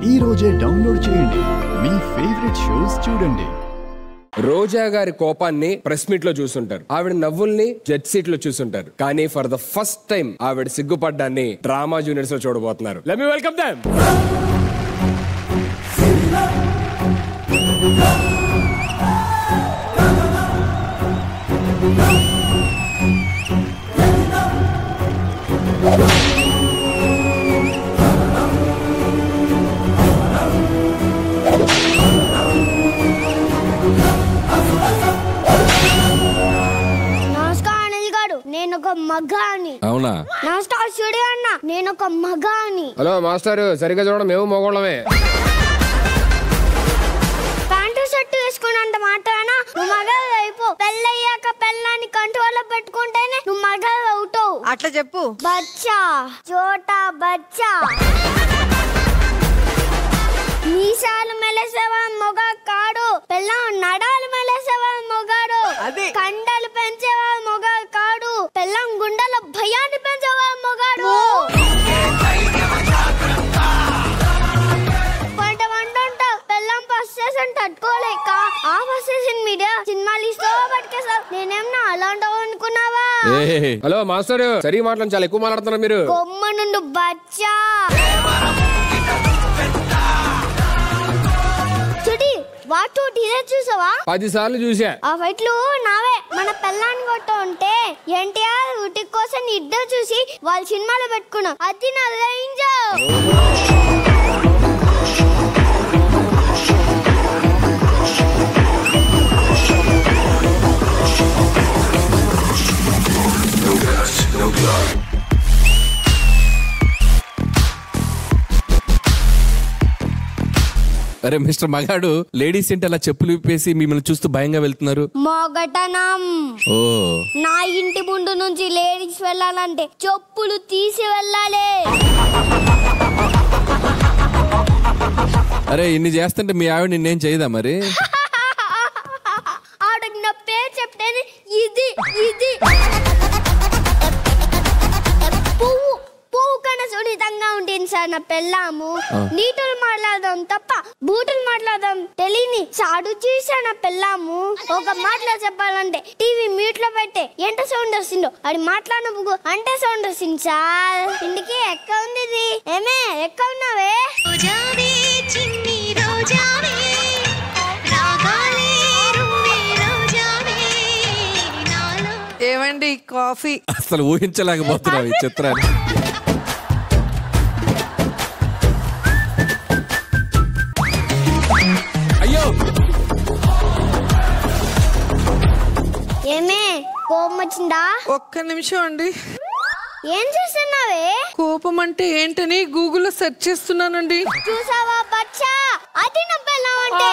ఈ రోజే డౌన్లోడ్ చేయండి. మీ ఫేవరెట్ షోస్ చూడండి. రోజా గారి కోపాన్ని ప్రెస్ మీట్ లో చూసుంటారు, ఆవిడ నవ్వుల్ని జడ్జ్ సీట్ లో చూసుంటారు. కానీ ఫర్ ద ఫస్ట్ టైం ఆవిడ సిగ్గుపడ్డాన్ని డ్రామా జూనియర్స్ లో చూడబోతున్నారు. Let me welcome them. మగాని. అవునా? నమస్కారం స్టూడియో అన్న, నేను ఒక మగాని. హలో మాస్టర్, సరిగ్గా చూడడం మేము మగోళ్ళమే. ప్యాంటు షర్ట్ వేసుకున్నంత మాత్రాన నువ్వు మగాడు అయిపో. పెళ్ళయ్యాక పెళ్ళాన్ని కంట్రోల్లో పెట్టుకుంటేనే నువ్వు మగాడు అవుతావు. అట్లా చెప్పు. బచ్చా చోటా బచ్చా. మీసాలు మెలేసేవా మొగ కాడు, పెళ్ళం నడాలు మెలేసేవా మొగాడు, కండలు పెంచేవా మొగ కాడు, పెళ్ళం గుండెల భయాన్ని పెంచేవా మొగాడు. పెళ్ళం పస్సేషన్ తట్టుకోలేక ఆ పస్సేషన్ మీడియా సినిమాలు ఇస్తూ పట్టుకేసావు. నేనేమన్నా అలాంటి అనుకున్నావా? హలో మాస్టర్, సరిగా మాట్లాడి చాలా ఎక్కువ మాట్లాడుతున్నారు మీరు. కొమ్మ నుండి బచ్చా. వాటు చూసావా? 10 సార్లు చూసా. ఆ ఫైట్లు నావే. మన పెళ్ళాన్ని కొట్ట ఉంటే ఎన్టీఆర్ ఉటి కోసం ఇద్దరు చూసి వాళ్ళ సినిమాలో పెట్టుకున్నా. అది నా రేంజ్. అరే మిస్టర్ మగాడు, లేడీస్ ఏంటి అలా చెప్పులు విప్పేసి మిమ్మల్ని చూస్తూ భయంగా వెళ్తున్నారు? మొగటనం. ఓ, నా ఇంటి ముందు నుంచి లేడీస్ వెళ్ళాలంటే చెప్పులు తీసి వెళ్ళాలి. అరే ఇన్ని చేస్తుంటే మీ ఆవిడ నిన్నేం చేయదా మరి? ఆవిడకి నా పేరు చెప్తేనే ఇది ఇది పువ్వు పువ్వు కన్నా సున్నితంగా ఉంటుంది సార్ నా పెళ్ళాము. నీటులు మాట్లాడదాం తప్ప బూటులు మాట్లాడదాం తెలియని సాడు చూసా నా పెళ్ళాము. ఒక మాటలో చెప్పాలంటే టీవీ మ్యూట్ లో పెట్టే ఎంత సౌండ్ వస్తుందో అది మాట్లాడిన అంటే సౌండ్ వస్తుంది సార్. ఇంటికి ఎక్క ఉంది ఇది. ఏమే ఎక్క ఉన్నావే? ఏమండి కాఫీ? అసలు ఊహించలేకపోతున్నావు ఈ చిత్రాన్ని. అయ్యో ఏమే కోపం వచ్చిందా? ఒక్క నిమిషం అండి. ఏం చేస్తున్నావే? కోపం అంటే ఏంటని గూగుల్లో సెర్చ్ చేస్తున్నానండి. చూసావా బచ్చా, అది నా పెళ్ళాం అంటే.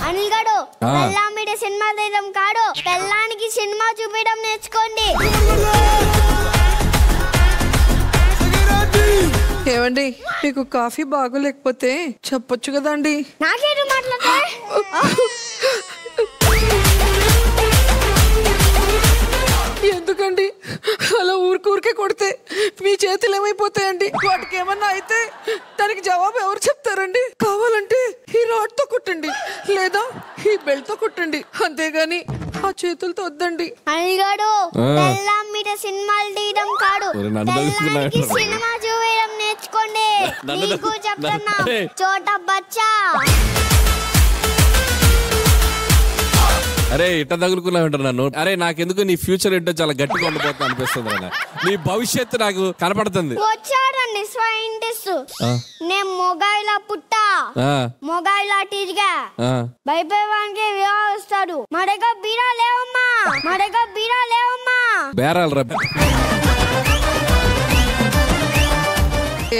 అనిల్ గాడు, పెళ్ళాం మీద సినిమా తీయడం కాదు, పెళ్ళానికి సినిమా చూపించడం నేర్చుకోండి. ఏమండి, మీకు కాఫీ బాగోలేకపోతే చెప్పొచ్చు కదండి. నాకేంటి మాట్లాడతా? ఎందుకండి అలా ఊరికే కొడితే మీ చేతులు ఏమైపోతాయండి? వాటికి ఏమన్నా అయితే దానికి జవాబు ఎవరు చెప్తారండి? కావాలంటే ఈ రాడ్ తో కొట్టండి, లేదా ఈ బెల్ట్ తో కొట్టండి, అంతేగాని ఆ చేతులతో వద్దండి. అనిగాడు, పెళ్ళాం మీద సినిమాలు తీయడం కాదు, పెళ్ళానికి సినిమా చూడడం నేర్చుకోండి. నీకు చెప్తున్నా చోటా బచ్చా. అరే ఇట్ట తగులుకున్నావు అంటారు నన్ను. అరే నాకెందుకు నీ ఫ్యూచర్ ఏంటో చాలా గట్టిగా ఉండిపోతుంది అనిపిస్తుంది అన్న. నీ భవిష్యత్తు నాకు కనపడుతుంది. వచ్చాడండి సైంటిస్ట్. నేను మొగాయిలా పుట్టా, మొగాయిలా తిరిగా, భయపడడానికి వస్తాడు. మడగా బీరా లేవమ్మా, మడగా బీరా లేవమ్మా. బేరాలు రా.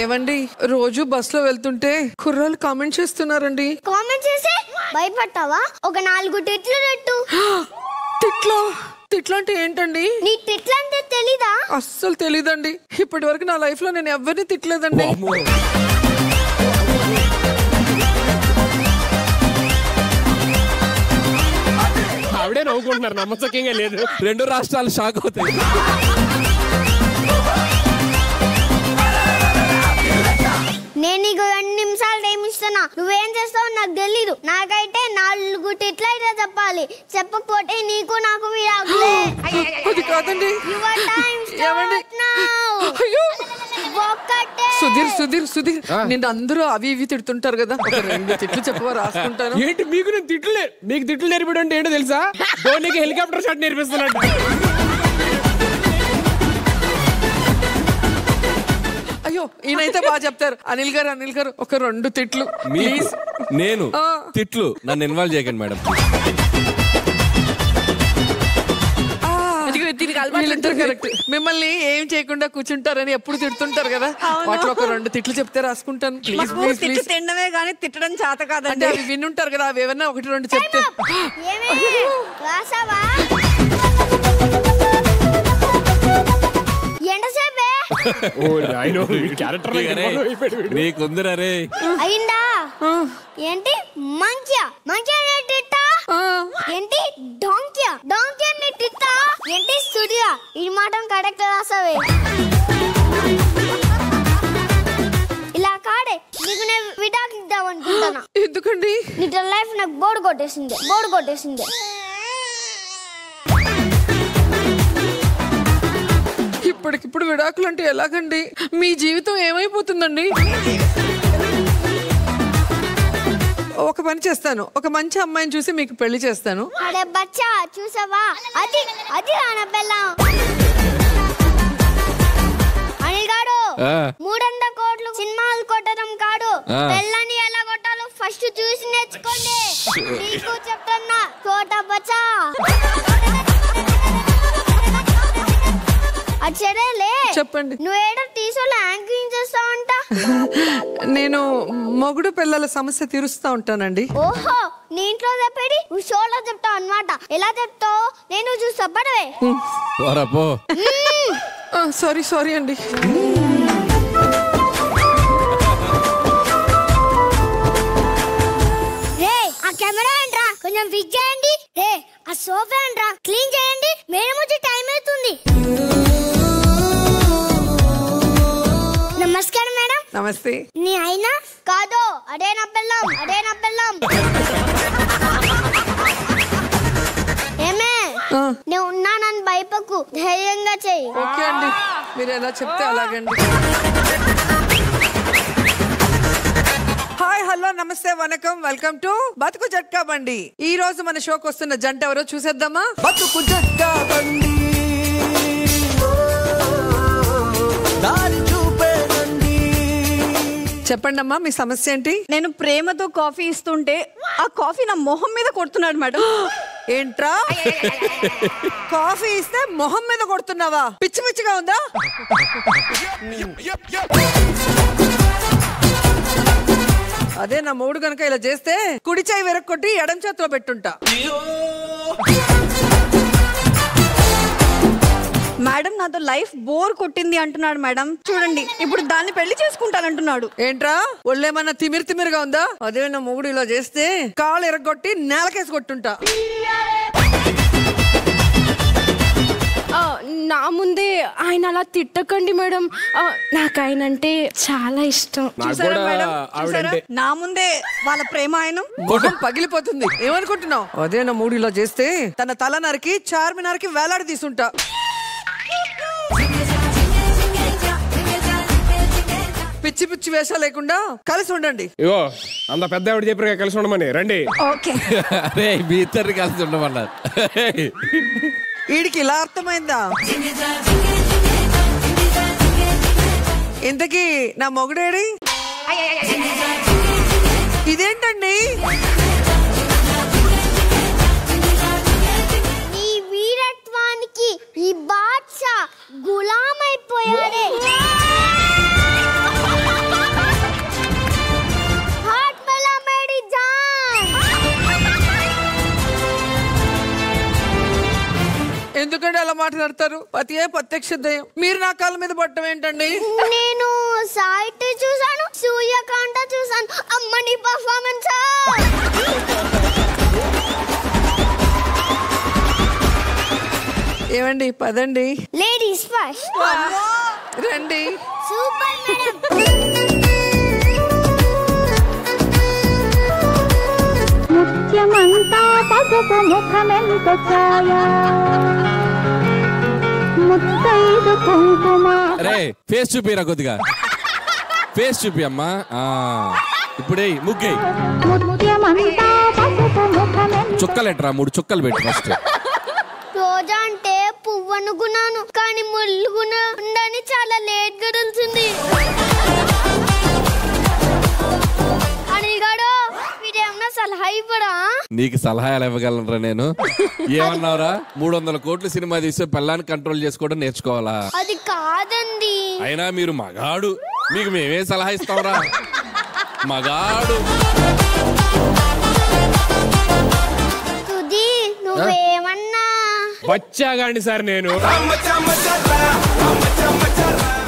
ఏమండి, రోజు బస్ లో వెళ్తుంటే కుర్రాలు కామెంట్ చేస్తున్నారండి. కామెంట్ చేసి భయపడతావా? ఒక 4 తిట్లు పెట్టు. తిట్లు అంటే ఏంటండి? నీ తిట్లు అంటే తెలీదా? అస్సలు తెలీదండి. ఇప్పటి వరకు నా లైఫ్ లో నేను ఎవరిని తిట్టలేదండి. ఆవిడే నవ్వుకుంటున్నారు, నమ్మసక్యంగా లేదు. 2 రాష్ట్రాలు షాక్ అవుతాయి. కాదండి. యువర్ టైం ఏమండి? Start now. అయ్యో ఒక్కటే. సుధీర్ నిన్ను అందరూ అవి ఇవి తిడుతుంటారు కదా, ఒక 2 తిట్లు చెప్పవా, రాసుకుంటాను. ఏంటి మీకు నేను మీకు తిట్లు నేర్పడం అంటే ఏంటో తెలుసా? ధోనికి హెలికాప్టర్ షాట్ నేర్పిస్తున్నాడు. అయ్యో ఈయనైతే బాగా చెప్తారు. అనిల్ గారు ఒక 2 తిట్లు ప్లీజ్. నేను తిట్లు నన్ను ఇన్వాల్వ్ చేయకండి మేడం. కరెక్ట్. మిమ్మల్ని ఏం చేయకుండా కూర్చుంటారని ఎప్పుడు తిడుతుంటారు కదా, వాటిలో ఒక 2 తిట్లు చెప్తే రాసుకుంటాను ప్లీజ్ ప్లీజ్ ప్లీజ్. తినడమే గానీ తిట్టడం చేత అంటే కాదండి. అవి వినుంటారు కదా, అవి ఏమన్నా 1-2 చెప్తే. ఏమే రాసావా? ఎంతసేపే? ఓ నాయనో, ఈ క్యారెక్టర్ నీకుందిరా రే. అయిందా? ఏంటి మంకియా తిట్టా? ఏంటి డోంకియా తిట్టా? ఏంటి స్టూడియో ఈ మాట కరెక్ట్ రాసావే. ఇలా కాడే నీకు నేను విడాకులు ఇద్దామనుకుంటున్నా. ఎందుకండి? నీ లైఫ్ నాకు బోర్డు కొట్టేసింది. ఇప్పటికిప్పుడు విడాకులు అంటే ఎలాగండి? మీ జీవితం ఏమైపోతుందండి? ఒక పని చేస్తాను, ఒక మంచి అమ్మాయిని చూసి మీకు పెళ్లి చేస్తాను. అరే బచ్చా చూసావా, అది రాన పెళ్ళాం. అనిల్ గాడు 300 కోట్లు సినిమాలు కొట్టడం కాదు, పెళ్ళని ఎలా కొట్టాలో ఫస్ట్ చూసి నేర్చుకోండి. నీకు చెప్తున్నా కోట బచ్చా. అచ్చరేలే చెప్పండి. నువ్వు ఏడో టీసోలో యాంకరింగ్ చేస్తావంట. నేను మొగుడు పిల్లల సమస్య తీరుస్తా ఉంటానండి. ఓహో, నీ ఇంట్లో చెప్పేది నువ్వు షోలో చెప్తావు అన్నమాట. ఎలా చెప్తావు నేను చూస్తా. పడవే. సారీ అండి. రే ఆ కెమెరా ఏంట్రా కొంచెం ఫిక్స్ చేయండి. రే ఆ సోఫా ఏంట్రా క్లీన్ చేయండి. మేడం వచ్చి టైం అవుతుంది. నమస్కారం మేడం. నమస్తే. నీ అయినా కాదు, అదే నా పెళ్ళాం. ఏమే నేను ఉన్నానని భయపకు, ధైర్యంగా చెయ్యి. ఓకే అండి, మీరు ఎలా చెప్తే అలాగండి. హాయ్ హలో నమస్తే వనకం, వెల్కమ్ టు బతుకు జట్కా బండి. ఈ రోజు మన షోకి వస్తున్న జంట ఎవరో చూసేద్దామా? బతుకు జట్కా బండి చెప్పండి అమ్మా, మీ సమస్య ఏంటి? నేను ప్రేమతో కాఫీ ఇస్తుంటే ఆ కాఫీ నా మొహం మీద కొడుతున్నాడు మేడం. ఏంట్రా కాఫీ ఇస్తే మొహం మీద కొడుతున్నావా? పిచ్చిగా ఉందా? అదే నా మూడు గనక ఇలా చేస్తే కుడి చేయి వెరక్కొట్టి ఎడం చేతిలో పెట్టుంటా. మేడం నాతో లైఫ్ బోర్ కొట్టింది అంటున్నాడు మేడం. చూడండి ఇప్పుడు దాన్ని పెళ్లి చేసుకుంటానంటున్నాడు. ఏంట్రా ఒళ్ళేమన్నా తిమిరిగా ఉందా? అదే నా మూడు ఇలా చేస్తే కాళ్ళు ఎరగొట్టి నేలకేసి కొట్టుంటా. నా ముందే ఆయన అలా తిట్టకండి మేడం. నాకు ఆయన అంటే చాలా ఇష్టం. చూసారా మేడం, చూసారా? నా ముందే వాళ్ళ ప్రేమ ఆయన మొహం పగిలిపోతుంది. ఏమనుకుంటున్నావు? అదే నా మూడు ఇలా చేస్తే తన తల నరికి చార్మినార్కి వేలాడి తీసుంటా. పిచ్చి వేషాలు లేకుండా కలిసి ఉండండి. ఇగో అంత పెద్ద ఆవిడ చెప్పారు కలిసి ఉండమని. రండి. ఓకే అరే మీ ఇద్దరు కలిసి ఉండమన్నారు. వీడికి ఇలా అర్థమైందా? ఇంతకీ నా మొగుడేడి? ఇదేంటండి? నీ వీరత్వానికి ఈ బాద్షా గులామైపోయాడే. ఎందుకంటే అలా మాట్లాడతారు? పతియే ప్రత్యక్ష దయ్యం. మీరు నా కాళ్ళ మీద పట్టడం ఏంటండి? నేను సైట్ చూసాను, సూర్యకాంత చూసాను. అమ్మని పర్ఫార్మెన్స్ ఏమండి పదండి. Ladies first. రండి. Super madam. ముత్యమంతా పసుపు ముఖమెంత ఛాయ అరే ఫేస్ చూపిరా కొద్దిగా, ఫేస్ చూపి అమ్మా. ఇప్పుడే ముగ్గేయి, చుక్కలెట్రా 3 చుక్కలు పెట్టు ఫస్ట్. రోజా అంటే పువ్వు అనుకున్నాను, కానీ ముళ్ళుగున ఉందని చాలా లేట్ గా తెలిసింది. అనిల్గాడు మీరేమన్నా సలహా ఇవ్వరా? నీకు సలహాలు ఇవ్వగలరా నేను? ఏమన్నావురా? 300 కోట్ల సినిమా తీస్తే పిల్లాన్ని కంట్రోల్ చేసుకోవడం నేర్చుకోవాలా? అది కాదండి. అయినా మీరు మగాడు, మీకు మేమే సలహా ఇస్తాంరా? మగాడు. సుధీ నువ్వేమన్నా? బచ్చాగాండి సార్ నేను,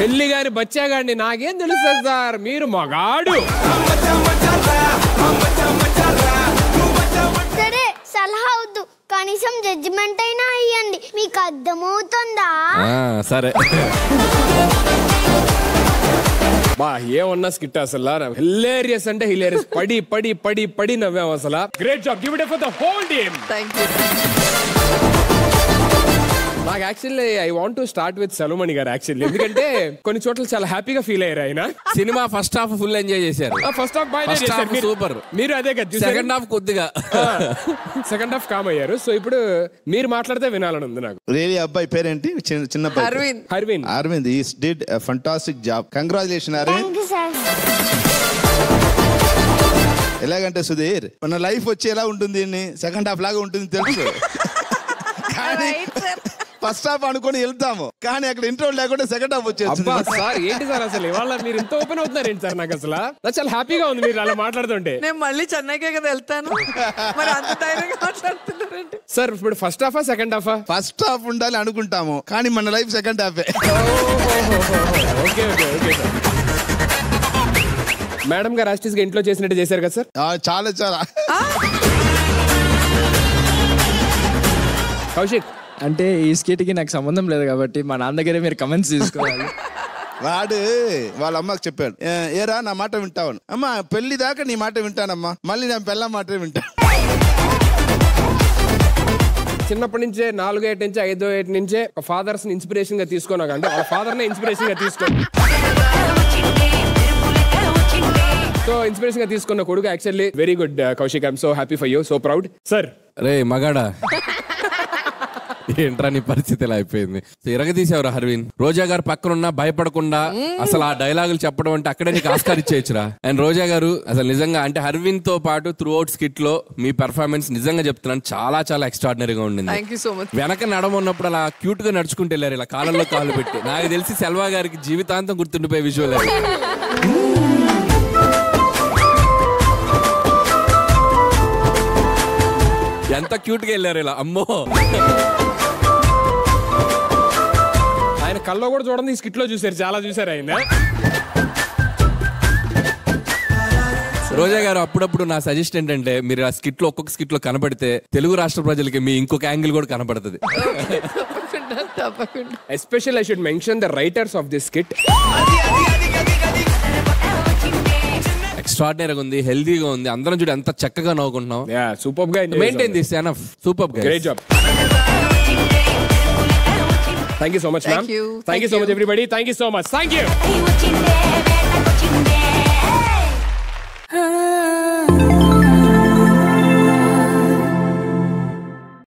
పెళ్లి గారి బచ్చాగాండి, నాకేం తెలుస్తుంది సార్? మీరు మగాడు. సరే సలహా వద్దు, కనీసం జడ్జిమెంట్ అయినా అయ్యండి. మీకు అర్థమవుతుందా? సరే. బా ఏమన్నా స్కిట్ అసలు హిలేరియస్ అంటే హిలేరియస్. పడి పడి పడి పడి నవ్వాం అసలు. Great job, give it for the whole team. Thank you. నాకు actually I want to start with Salomani garu actually, ఎందుకంటే కొన్ని చోట్ల చాలా హ్యాపీగా ఫీల్ అయ్యారు ఆయన. Cinema first half full enjoy చేశారు. ఫస్ట్ హాఫ్ బాగా సూపర్. మీరు అదే కదా. సెకండ్ హాఫ్ కొద్దిగా, సెకండ్ హాఫ్ కామ్ అయ్యారు. సో ఇప్పుడు మీరు మాట్లాడితే వినాలని ఉంది నాకు. రియలీ అబ్బాయి పేరేంటి? చిన్న Arvind. Arvind he did a fantastic job. Congratulation Arvind. Thank you sir. ఎలాగంటే సుధీర్, మన లైఫ్ వచ్చి ఎలా ఉంటుంది, సెకండ్ హాఫ్ లాగా ఉంటుంది తెలుసు, కానీ ఫస్ట్ హాఫ్ అనుకుని వెళ్తాము, కానీ అక్కడ ఇంట్రో లేకుండా సెకండ్ హాఫ్ వచ్చేస్తుంది. సార్ ఏంటి సార్ అసలు ఇవాళ మీరు ఇంత ఓపెన్ అవుతున్నారు ఏంటి సార్? నాకు అసలు నాకు చాలా హ్యాపీగా ఉంది మీరు అలా మాట్లాడుతుంటే. నేను మళ్ళీ చెన్నైకే కదా వెళ్తాను, మరి అంత ధైర్యంగా మాట్లాడుతున్నారంటే. సార్ ఇప్పుడు ఫస్ట్ హాఫా సెకండ్ హాఫా? ఫస్ట్ హాఫ్ ఉండాలి అనుకుంటాము, కానీ మన లైఫ్ సెకండ్ హాఫే. Okay okay okay sir. Madam garu artist గా ఇంట్లో చేసినట్టు చేశారు కదా సార్? చాలా చాలా. కౌశిక్ అంటే ఈ స్కిట్ కి నాకు సంబంధం లేదు కాబట్టి మా నాన్న దగ్గరే మీరు కమెంట్స్ తీసుకోవాలి. వాడు వాళ్ళ అమ్మకి చెప్పాడు, ఏరా నా మాట వింటావు? అమ్మా పెళ్లి దాకా నీ మాట వింటానమ్మా, మళ్ళీ నా పిల్ల మాట వింటా. చిన్నప్పటి నుంచే 4 ఏట నుంచి 5 ఏట నుంచే ఫాదర్స్ ని ఇన్స్పిరేషన్ గా తీసుకోను, అంటే వాళ్ళ ఫాదర్ నే ఇన్స్పిరేషన్ గా తీసుకో. సో ఇన్స్పిరేషన్ గా తీసుకున్న కొడుకు actually very good Kaushik. I'm so happy for you, so proud sir. రే మగాడా, ఏంట్రా నీ పరిస్థితి ఎలా అయిపోయింది? ఇరగదీసేవరా హర్విన్. రోజా గారు పక్కనున్నా భయపడకుండా అసలు ఆ డైలాగులు చెప్పడం అంటే అక్కడే నీకు ఆస్కార్ ఇచ్చేయచ్చురా. అండ్ రోజా గారు అసలు నిజంగా అంటే హర్విన్ తో పాటు త్రూ అవుట్ స్కిట్ లో మీ పెర్ఫార్మెన్స్ నిజంగా చెప్తున్నాను చాలా చాలా ఎక్స్ట్రాడినరీగా ఉండింది. Thank you so much. వెనక నడమన్నప్పుడు అలా క్యూట్ గా నడుచుకుంటూ వెళ్ళారు, ఇలా కాళ్ళల్లో కాళ్ళు పెట్టి. నాకు తెలిసి సెల్వా గారికి జీవితాంతం గుర్తుండిపోయే విజువల్. ఎంత క్యూట్ గా వెళ్ళారు ఇలా, అమ్మో. ఆయన కల్లో కూడా చూడండి, ఈ స్కిట్ లో చూసారు, చాలా చూసారు ఆయన. రోజా గారు అప్పుడప్పుడు నా సజెషన్ ఏంటంటే మీరు ఆ స్కిట్ లో ఒక్కొక్క స్కిట్ లో కనబడితే తెలుగు రాష్ట్ర ప్రజలకి మీ ఇంకొక యాంగిల్ కూడా కనబడుతుంది. Especial I should mention the writers of this skit. ఎక్స్ట్రాడినరీగా ఉంది, హెల్దీగా ఉంది, అందరం చూడు ఎంత చక్కగా నవ్వుకుంటున్నాం. సూపర్ గా మెయింటైన్ దిస్ ఎనఫ్. సూపర్ గా, great job. Thank you so much, ma'am. Thank you. Thank you so much, everybody. Thank you so much. Thank you.